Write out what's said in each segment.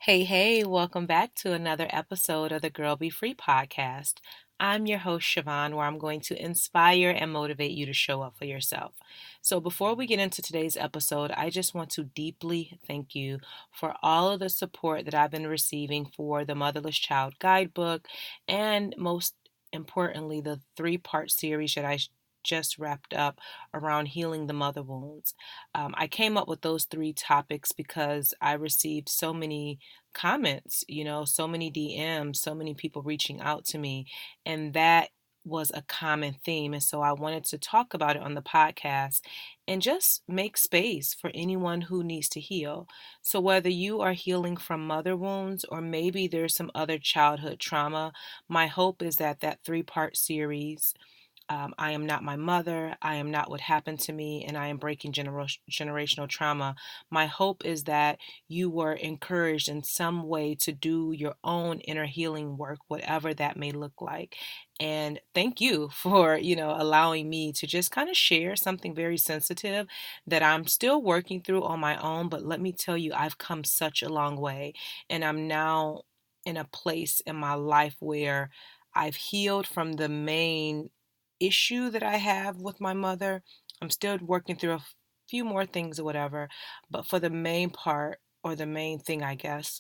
Hey, welcome back to another episode of the Girl Be Free podcast. I'm your host, Siobhan, where I'm going to inspire and motivate you to show up for yourself. So, before we get into today's episode, I just want to deeply thank you for all of the support that I've been receiving for the Motherless Child Guidebook and most importantly, the three-part series that I just wrapped up around healing the mother wounds. I came up with those three topics because I received so many comments, so many DMs, so many people reaching out to me, and that was a common theme. And so I wanted to talk about it on the podcast and just make space for anyone who needs to heal. So whether you are healing from mother wounds or maybe there's some other childhood trauma, my hope is that that three-part series, I am not my mother, I am not what happened to me, and I am breaking generational trauma. My hope is that you were encouraged in some way to do your own inner healing work, whatever that may look like. And thank you for, allowing me to just kind of share something very sensitive that I'm still working through on my own. But let me tell you, I've come such a long way, and I'm now in a place in my life where I've healed from the main issue that I have with my mother. I'm still working through a few more things or whatever, but for the main part, or the main thing, I guess,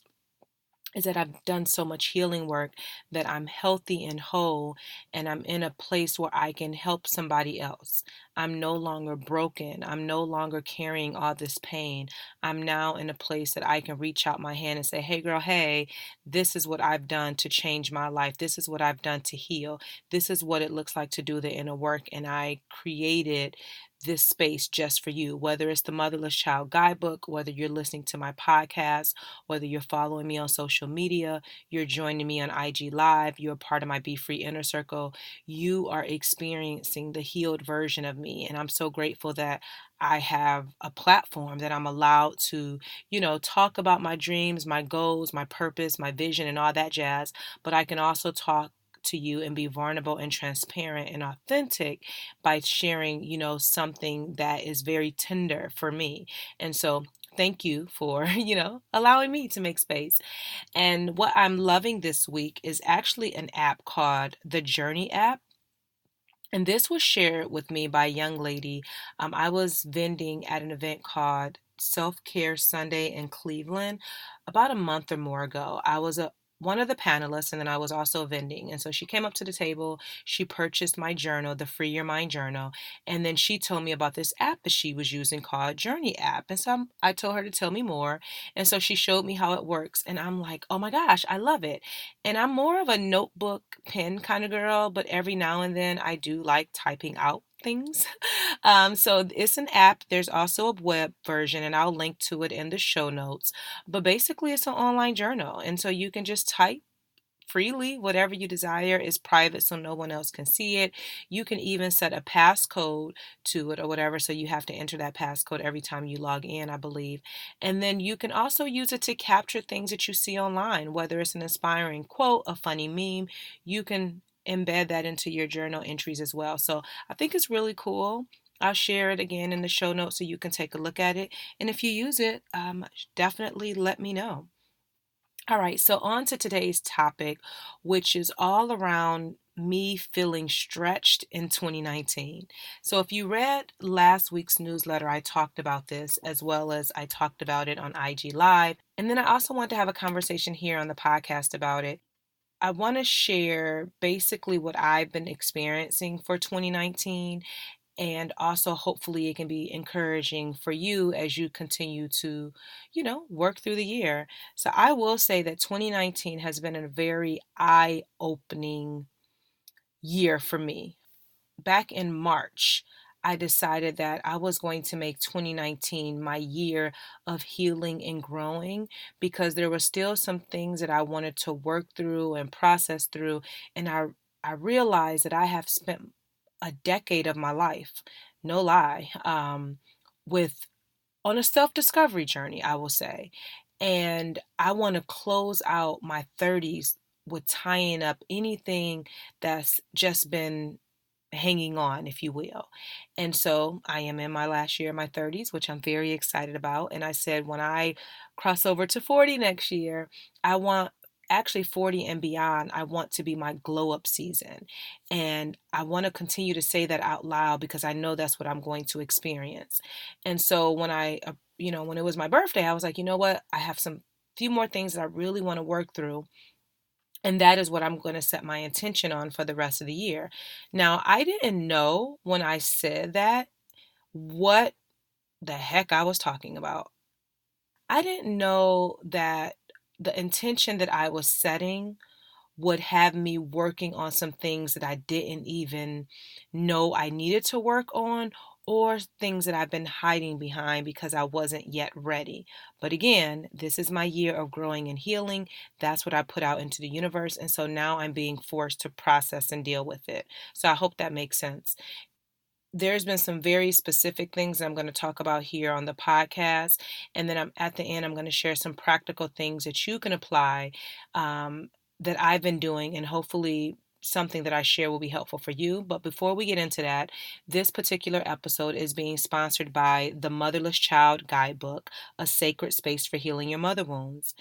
is that I've done so much healing work that I'm healthy and whole, and I'm in a place where I can help somebody else. I'm no longer broken. I'm no longer carrying all this pain. I'm now in a place that I can reach out my hand and say, hey, girl, hey, this is what I've done to change my life. This is what I've done to heal. This is what it looks like to do the inner work. And I created this space just for you, whether it's the Motherless Child Guidebook, whether you're listening to my podcast, whether you're following me on social media, you're joining me on IG Live, you're a part of my BeFree Inner Circle, you are experiencing the healed version of me. And I'm so grateful that I have a platform that I'm allowed to, talk about my dreams, my goals, my purpose, my vision, and all that jazz. But I can also talk to you and be vulnerable and transparent and authentic by sharing, something that is very tender for me. And so thank you for, allowing me to make space. And what I'm loving this week is actually an app called the Journey app. And this was shared with me by a young lady. I was vending at an event called Self Care Sunday in Cleveland about a month or more ago. I was one of the panelists, and then I was also vending. And so she came up to the table, she purchased my journal, the Free Your Mind journal, and then she told me about this app that she was using called Journey app. And so I told her to tell me more. And so she showed me how it works, and I'm like, oh my gosh, I love it. And I'm more of a notebook pen kind of girl, but every now and then I do like typing out things. So it's an app. There's also a web version, and I'll link to it in the show notes. But basically, it's an online journal. And so you can just type freely whatever you desire. Is private, so no one else can see it. You can even set a passcode to it or whatever, so you have to enter that passcode every time you log in, I believe. And then you can also use it to capture things that you see online, whether it's an inspiring quote, a funny meme. You can embed that into your journal entries as well. So I think it's really cool. I'll share it again in the show notes so you can take a look at it. And if you use it, definitely let me know. All right, so on to today's topic, which is all around me feeling stretched in 2019. So if you read last week's newsletter, I talked about this as well as I talked about it on IG Live. And then I also want to have a conversation here on the podcast about it. I want to share basically what I've been experiencing for 2019, and also hopefully it can be encouraging for you as you continue to, work through the year. So I will say that 2019 has been a very eye-opening year for me. Back in March, I decided that I was going to make 2019 my year of healing and growing, because there were still some things that I wanted to work through and process through. And I realized that I have spent a decade of my life, no lie, with on a self-discovery journey, I will say. And I want to close out my 30s with tying up anything that's just been hanging on, if you will. And so I am in my last year, my 30s, which I'm very excited about. And I said, when I cross over to 40 next year, I want actually 40 and beyond, I want to be my glow up season. And I want to continue to say that out loud because I know that's what I'm going to experience. And so when when it was my birthday, I was like, you know what? I have some few more things that I really want to work through. And that is what I'm going to set my intention on for the rest of the year. Now, I didn't know when I said that what the heck I was talking about. I didn't know that the intention that I was setting would have me working on some things that I didn't even know I needed to work on, or things that I've been hiding behind because I wasn't yet ready. But again, this is my year of growing and healing. That's what I put out into the universe. And so now I'm being forced to process and deal with it. So I hope that makes sense. There's been some very specific things that I'm going to talk about here on the podcast. And then at the end, I'm going to share some practical things that you can apply, um, that I've been doing, and hopefully something that I share will be helpful for you. But before we get into that, this particular episode is being sponsored by the Motherless Child Guidebook, a sacred space for healing your mother wounds.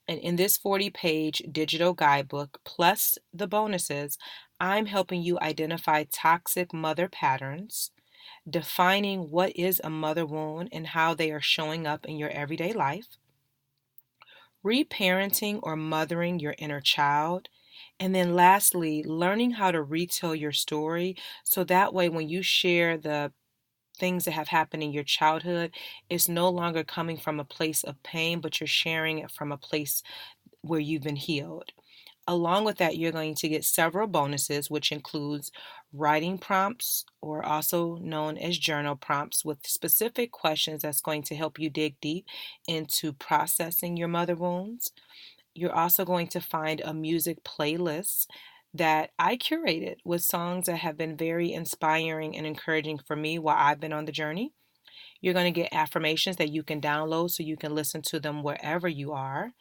And in this 40-page digital guidebook, plus the bonuses, I'm helping you identify toxic mother patterns, defining what is a mother wound and how they are showing up in your everyday life, reparenting or mothering your inner child, and then lastly, learning how to retell your story so that way when you share the things that have happened in your childhood, it's no longer coming from a place of pain, but you're sharing it from a place where you've been healed. Along with that, you're going to get several bonuses, which includes writing prompts, or also known as journal prompts, with specific questions that's going to help you dig deep into processing your mother wounds. You're also going to find a music playlist that I curated with songs that have been very inspiring and encouraging for me while I've been on the journey. You're going to get affirmations that you can download so you can listen to them wherever you are.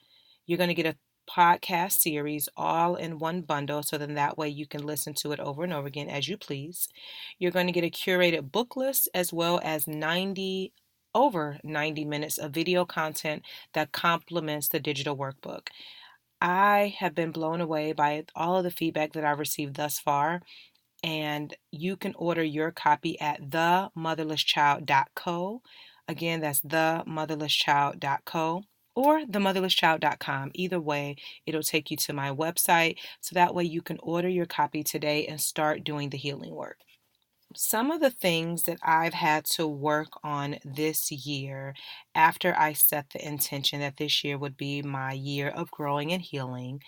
You're going to get a podcast series all in one bundle so then that way you can listen to it over and over again as you please. You're going to get a curated book list as well as over 90 minutes of video content that complements the digital workbook. I have been blown away by all of the feedback that I've received thus far, and you can order your copy at themotherlesschild.co. Again, that's themotherlesschild.co or themotherlesschild.com. Either way, it'll take you to my website, so that way you can order your copy today and start doing the healing work. Some of the things that I've had to work on this year after I set the intention that this year would be my year of growing and healing,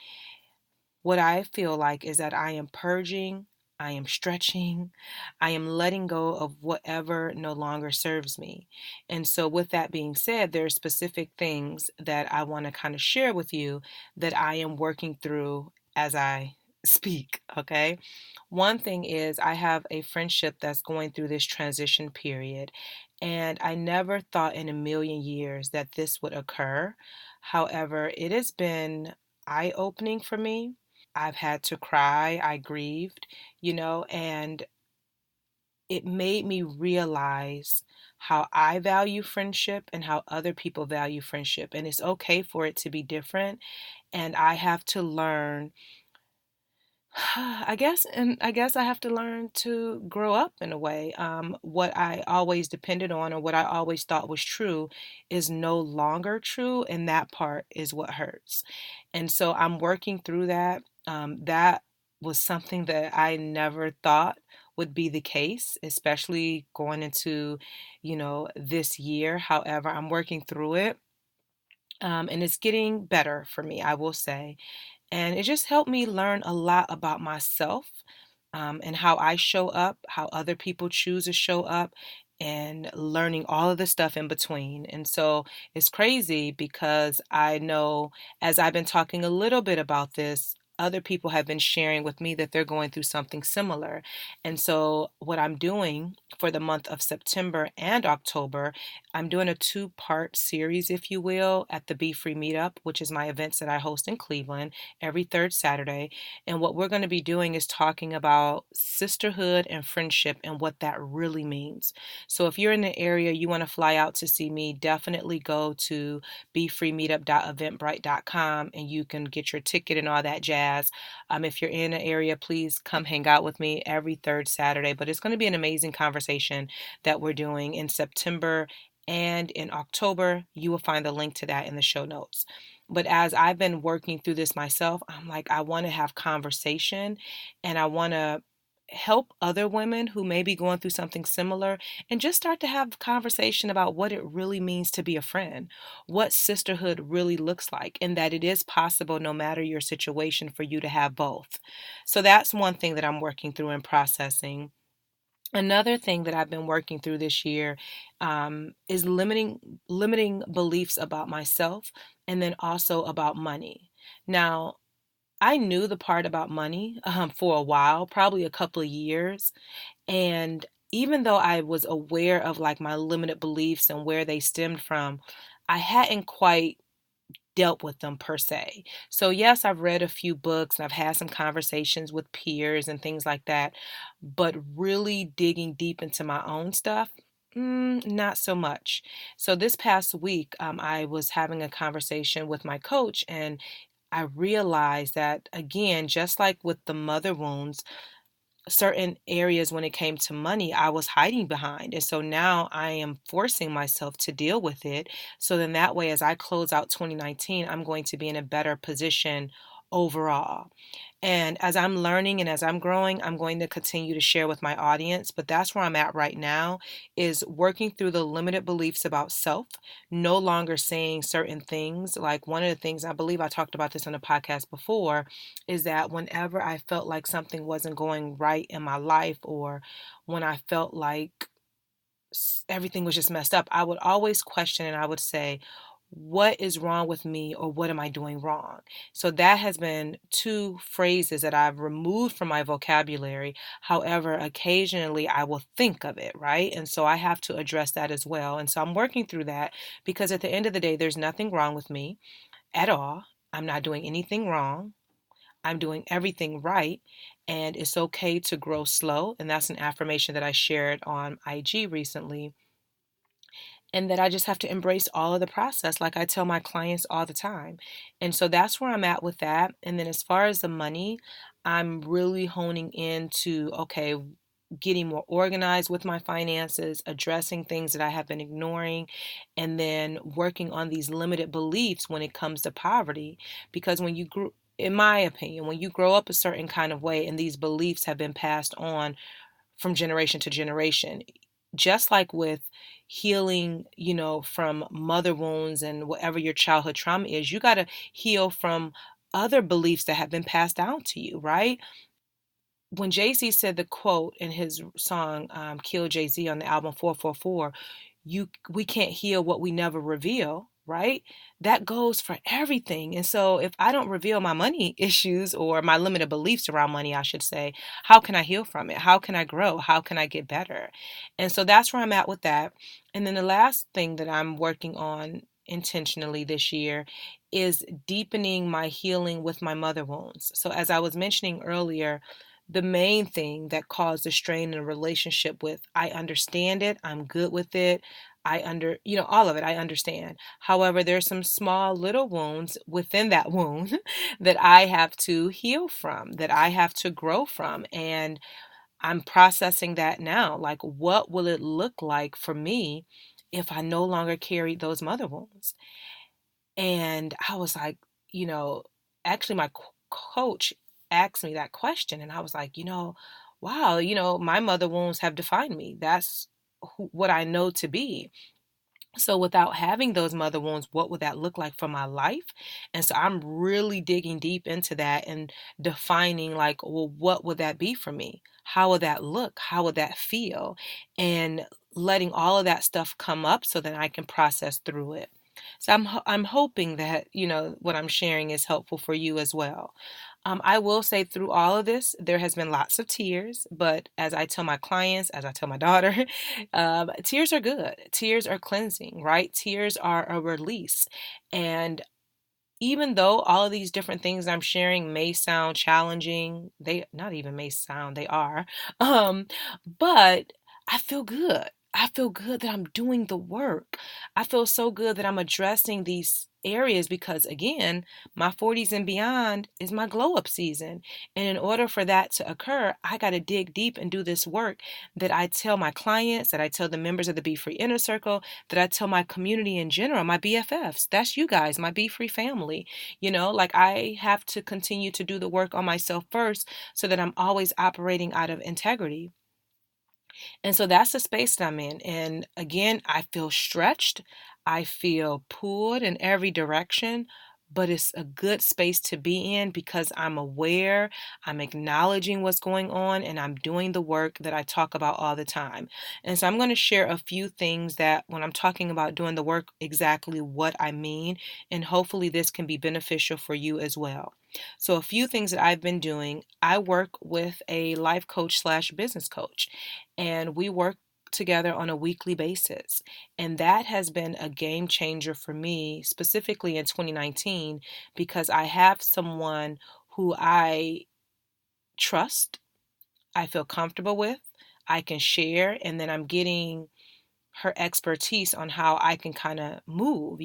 what I feel like is that I am purging, I am stretching, I am letting go of whatever no longer serves me. And so, with that being said, there are specific things that I want to kind of share with you that I am working through as I speak, okay? One thing is, I have a friendship that's going through this transition period, and I never thought in a million years that this would occur. However, it has been eye opening for me. I've had to cry, I grieved, and it made me realize how I value friendship and how other people value friendship. And it's okay for it to be different. And I have to learn I guess I have to learn to grow up in a way. What I always depended on or what I always thought was true is no longer true, and that part is what hurts. And so I'm working through that. That was something that I never thought would be the case, especially going into, this year. However, I'm working through it. And it's getting better for me, I will say. And it just helped me learn a lot about myself, and how I show up, how other people choose to show up, and learning all of the stuff in between. And so it's crazy because I know as I've been talking a little bit about this, other people have been sharing with me that they're going through something similar. And so, what I'm doing for the month of September and October, I'm doing a two-part series, if you will, at the BeFree Meetup, which is my events that I host in Cleveland every third Saturday. And what we're going to be doing is talking about sisterhood and friendship and what that really means. So, if you're in the area, you want to fly out to see me, definitely go to befreemeetup.eventbrite.com and you can get your ticket and all that jazz. If you're in an area, please come hang out with me every third Saturday. But it's going to be an amazing conversation that we're doing in September and in October. You will find the link to that in the show notes. But as I've been working through this myself, I'm like, I want to have conversation and I want to help other women who may be going through something similar and just start to have conversation about what it really means to be a friend, what sisterhood really looks like, and that it is possible no matter your situation for you to have both. So that's one thing that I'm working through and processing. Another thing that I've been working through this year is limiting beliefs about myself and then also about money. Now, I knew the part about money for a while, probably a couple of years. And even though I was aware of like my limited beliefs and where they stemmed from, I hadn't quite dealt with them per se. So, yes, I've read a few books and I've had some conversations with peers and things like that, but really digging deep into my own stuff, not so much. So, this past week, I was having a conversation with my coach, and I realized that, again, just like with the mother wounds, certain areas when it came to money I was hiding behind. And so now I am forcing myself to deal with it. So then that way, as I close out 2019, I'm going to be in a better position overall. And as I'm learning and as I'm growing, I'm going to continue to share with my audience. But that's where I'm at right now, is working through the limited beliefs about self, no longer saying certain things. Like one of the things, I believe I talked about this on a podcast before, is that whenever I felt like something wasn't going right in my life, or when I felt like everything was just messed up, I would always question and I would say, what is wrong with me, or what am I doing wrong? So that has been two phrases that I've removed from my vocabulary. However, occasionally I will think of it, right? And so I have to address that as well. And so I'm working through that, because at the end of the day, there's nothing wrong with me at all. I'm not doing anything wrong. I'm doing everything right. And it's okay to grow slow. And that's an affirmation that I shared on IG recently, and that I just have to embrace all of the process, like I tell my clients all the time. And so that's where I'm at with that. And then as far as the money, I'm really honing into, okay, getting more organized with my finances, addressing things that I have been ignoring, and then working on these limited beliefs when it comes to poverty. Because when you grew, in my opinion, when you grow up a certain kind of way and these beliefs have been passed on from generation to generation, just like with healing, from mother wounds and whatever your childhood trauma is, you got to heal from other beliefs that have been passed down to you, right? When Jay-Z said the quote in his song, Kill Jay-Z, on the album 444, we can't heal what we never reveal, right? That goes for everything. And so if I don't reveal my money issues, or my limited beliefs around money, I should say, how can I heal from it? How can I grow? How can I get better? And so that's where I'm at with that. And then the last thing that I'm working on intentionally this year is deepening my healing with my mother wounds. So as I was mentioning earlier, the main thing that caused the strain in a relationship with, I understand it, I'm good with it, all of it, I understand. However, there's some small little wounds within that wound that I have to heal from, that I have to grow from. And I'm processing that now. Like, what will it look like for me if I no longer carry those mother wounds? And I was like, you know, actually, my coach asked me that question, and I was like, wow, my mother wounds have defined me. That's what I know to be. So, without having those mother wounds, what would that look like for my life? And so, I'm really digging deep into that and defining, like, well, what would that be for me? How would that look? How would that feel? And letting all of that stuff come up so that I can process through it. So I'm hoping that, what I'm sharing is helpful for you as well. I will say through all of this, there has been lots of tears, but as I tell my clients, as I tell my daughter, tears are good. Tears are cleansing, right? Tears are a release. And even though all of these different things I'm sharing may sound challenging, they not even may sound, they are. Um, but I feel good. I feel good that I'm doing the work. I feel so good that I'm addressing these areas because, again, my 40s and beyond is my glow up season. And in order for that to occur, I got to dig deep and do this work that I tell my clients, that I tell the members of the BeFree Inner Circle, that I tell my community in general, my BFFs. That's you guys, my BeFree family. Like I have to continue to do the work on myself first so that I'm always operating out of integrity. And so that's the space that I'm in. And again, I feel stretched. I feel pulled in every direction, but it's a good space to be in because I'm aware, I'm acknowledging what's going on, and I'm doing the work that I talk about all the time. And so I'm going to share a few things that when I'm talking about doing the work, exactly what I mean. And hopefully this can be beneficial for you as well. So a few things that I've been doing, I work with a life coach slash business coach and we work together on a weekly basis. And that has been a game changer for me, specifically in 2019, because I have someone who I trust, I feel comfortable with, I can share, and then I'm getting her expertise on how I can kind of move.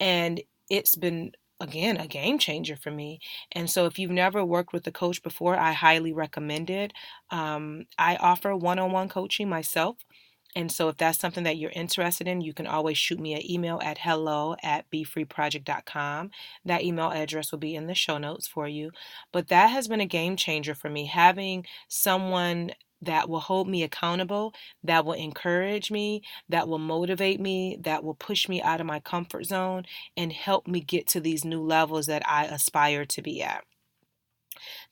And it's been, again, a game changer for me. And so if you've never worked with a coach before, I highly recommend it. I offer one-on-one coaching myself. And so if that's something that you're interested in, you can always shoot me an email at hello@befreeproject.com. That email address will be in the show notes for you. But that has been a game changer for me, having someone that will hold me accountable, that will encourage me, that will motivate me, that will push me out of my comfort zone and help me get to these new levels that I aspire to be at.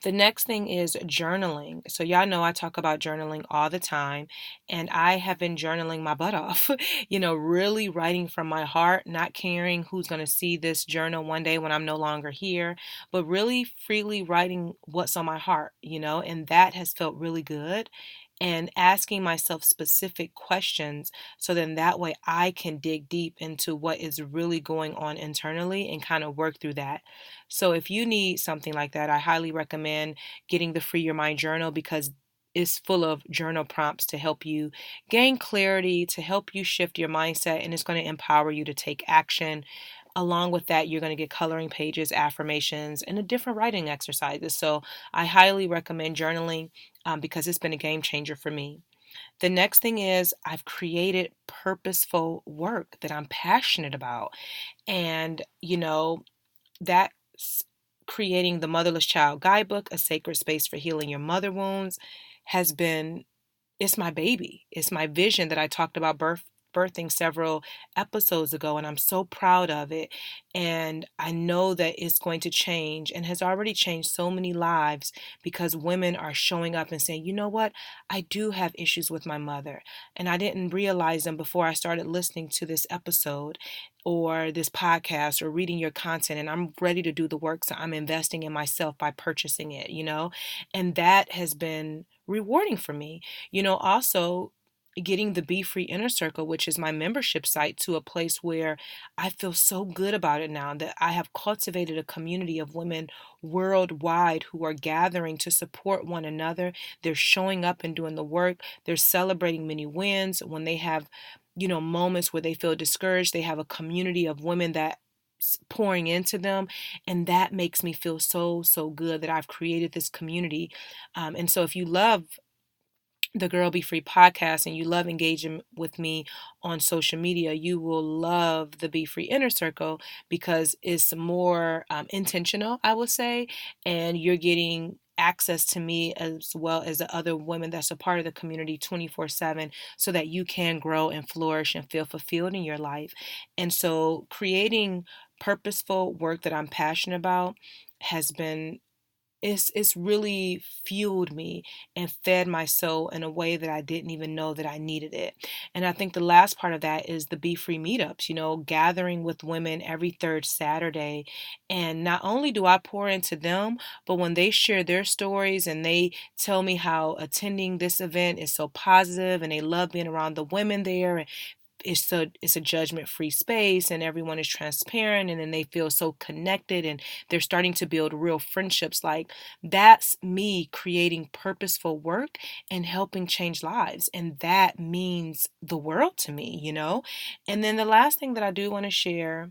The next thing is journaling. So, y'all know I talk about journaling all the time, and I have been journaling my butt off, really writing from my heart, not caring who's going to see this journal one day when I'm no longer here, but really freely writing what's on my heart, and that has felt really good. And asking myself specific questions so then that way I can dig deep into what is really going on internally and kind of work through that. So if you need something like that, I highly recommend getting the Free Your Mind journal because it's full of journal prompts to help you gain clarity, to help you shift your mindset, and it's going to empower you to take action. Along with that, you're going to get coloring pages, affirmations, and a different writing exercises. So I highly recommend journaling because it's been a game changer for me. The next thing is I've created purposeful work that I'm passionate about. And, that's creating the Motherless Child Guidebook, a sacred space for healing your mother wounds, has been, it's my baby. It's my vision that I talked about birthing several episodes ago, and I'm so proud of it. And I know that it's going to change and has already changed so many lives because women are showing up and saying, you know what, I do have issues with my mother, and I didn't realize them before I started listening to this episode or this podcast or reading your content, and I'm ready to do the work, so I'm investing in myself by purchasing it. And that has been rewarding for me. Also getting the BeFree Inner Circle, which is my membership site, to a place where I feel so good about it now that I have cultivated a community of women worldwide who are gathering to support one another. They're showing up and doing the work. They're celebrating many wins. When they have, moments where they feel discouraged, they have a community of women that pouring into them, and that makes me feel so good that I've created this community. And so if you love the Girl Be Free podcast and you love engaging with me on social media, you will love the Be Free Inner Circle because it's more intentional, I would say, and you're getting access to me as well as the other women that's a part of the community 24/7 so that you can grow and flourish and feel fulfilled in your life. And so creating purposeful work that I'm passionate about has been it's really fueled me and fed my soul in a way that I didn't even know that I needed it. And I think the last part of that is the BeFree Meetups, gathering with women every third Saturday. And not only do I pour into them, but when they share their stories and they tell me how attending this event is so positive and they love being around the women there, and it's a judgment free space and everyone is transparent, and then they feel so connected and they're starting to build real friendships. Like, that's me creating purposeful work and helping change lives, and that means the world to me. And then the last thing that I do want to share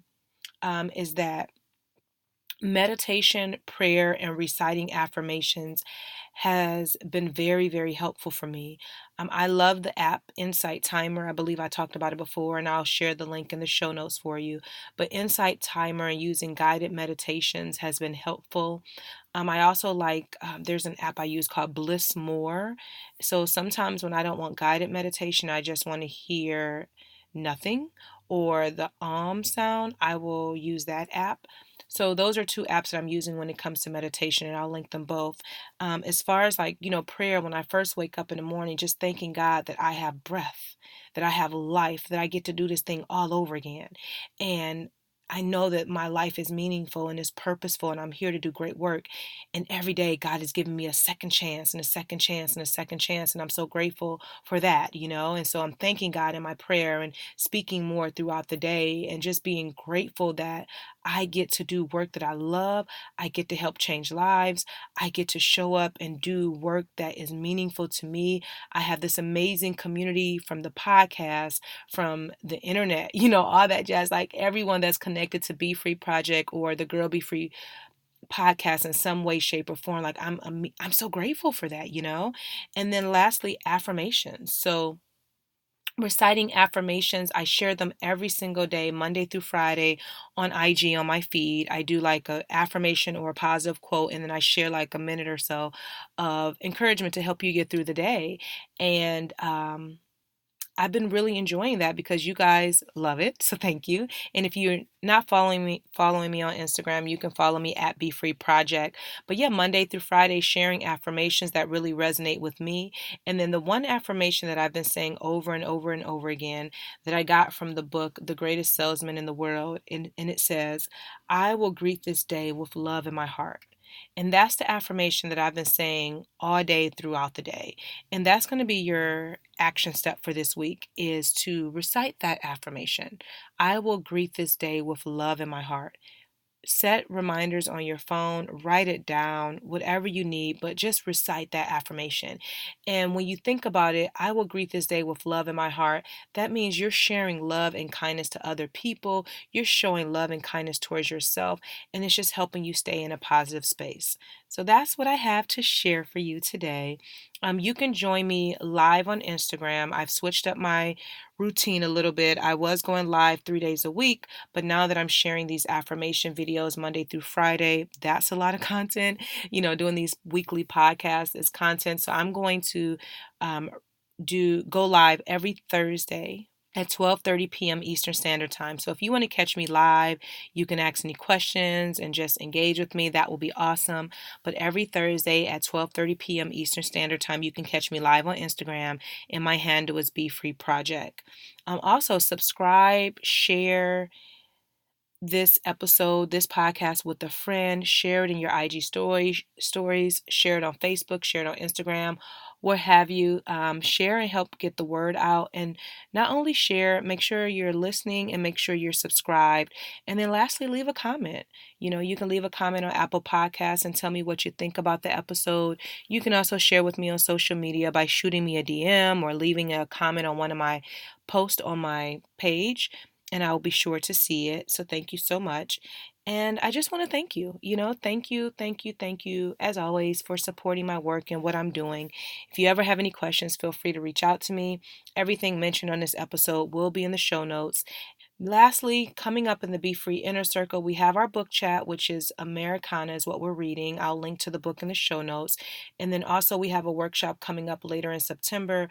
is that meditation, prayer, and reciting affirmations has been very, very helpful for me. I love the app Insight Timer. I believe I talked about it before, and I'll share the link in the show notes for you. But Insight Timer and using guided meditations has been helpful. I also there's an app I use called Bliss More. So sometimes when I don't want guided meditation, I just want to hear nothing or the sound, I will use that app. So those are two apps that I'm using when it comes to meditation, and I'll link them both. As far as prayer, when I first wake up in the morning, just thanking God that I have breath, that I have life, that I get to do this thing all over again. And I know that my life is meaningful and is purposeful, and I'm here to do great work. And every day, God has given me a second chance and a second chance and a second chance. And I'm so grateful for that. And so I'm thanking God in my prayer and speaking more throughout the day and just being grateful that I get to do work that I love. I get to help change lives. I get to show up and do work that is meaningful to me. I have this amazing community from the podcast, from the internet, all that jazz, like everyone that's connected to BeFree Project or the Girl Be Free podcast in some way, shape, or form. Like I'm so grateful for that. And then lastly, affirmations. So reciting affirmations, I share them every single day, Monday through Friday on IG on my feed. I do like a affirmation or a positive quote, and then I share like a minute or so of encouragement to help you get through the day. And I've been really enjoying that because you guys love it. So thank you. And if you're not following me on Instagram, you can follow me at BeFree Project. But yeah, Monday through Friday, sharing affirmations that really resonate with me. And then the one affirmation that I've been saying over and over and over again that I got from the book, The Greatest Salesman in the World. And it says, I will greet this day with love in my heart. And that's the affirmation that I've been saying all day throughout the day. And that's going to be your action step for this week, is to recite that affirmation. I will greet this day with love in my heart. Set reminders on your phone, write it down, whatever you need, but just recite that affirmation. And when you think about it, I will greet this day with love in my heart. That means you're sharing love and kindness to other people. You're showing love and kindness towards yourself, and it's just helping you stay in a positive space. So that's what I have to share for you today. You can join me live on Instagram. I've switched up my routine a little bit. I was going live 3 days a week, but now that I'm sharing these affirmation videos Monday through Friday, that's a lot of content. Doing these weekly podcasts is content. So I'm going to um, go live every Thursday at 12:30 p.m. Eastern Standard Time. So if you want to catch me live, you can ask any questions and just engage with me. That will be awesome. But every Thursday at 12:30 p.m. Eastern Standard Time, you can catch me live on Instagram, and my handle is BeFree Project. Also, subscribe, share this episode, this podcast with a friend, share it in your IG stories, share it on Facebook, share it on Instagram, what have you. Share and help get the word out. And not only share, make sure you're listening and make sure you're subscribed. And then lastly, leave a comment. You can leave a comment on Apple Podcasts and tell me what you think about the episode. You can also share with me on social media by shooting me a DM or leaving a comment on one of my posts on my page, and I will be sure to see it. So thank you so much. And I just want to thank you. Thank you, thank you, thank you, as always, for supporting my work and what I'm doing. If you ever have any questions, feel free to reach out to me. Everything mentioned on this episode will be in the show notes. Lastly, coming up in the Be Free Inner Circle, we have our book chat, which is Americanah is what we're reading. I'll link to the book in the show notes. And then also we have a workshop coming up later in September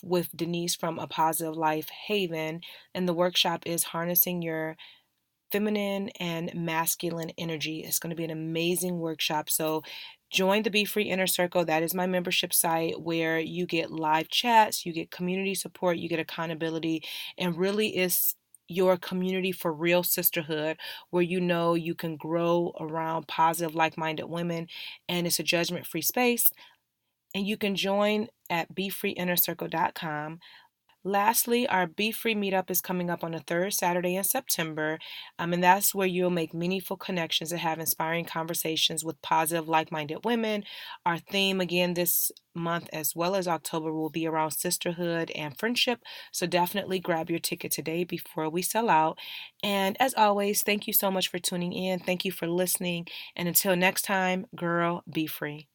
with Denise from A Positive Life Haven. And the workshop is harnessing your feminine and masculine energy. It's going to be an amazing workshop. So Join the Be Free Inner Circle. That is my membership site where you get live chats, you get community support, you get accountability, and really is your community for real sisterhood where you know you can grow around positive, like minded women, and it's a judgment free space. And you can join at BeFreeInnerCircle.com. Lastly, our BeFree Meetup is coming up on the third Saturday in September, and that's where you'll make meaningful connections and have inspiring conversations with positive, like-minded women. Our theme again this month as well as October will be around sisterhood and friendship, so definitely grab your ticket today before we sell out. And as always, thank you so much for tuning in. Thank you for listening, and until next time, girl, be free.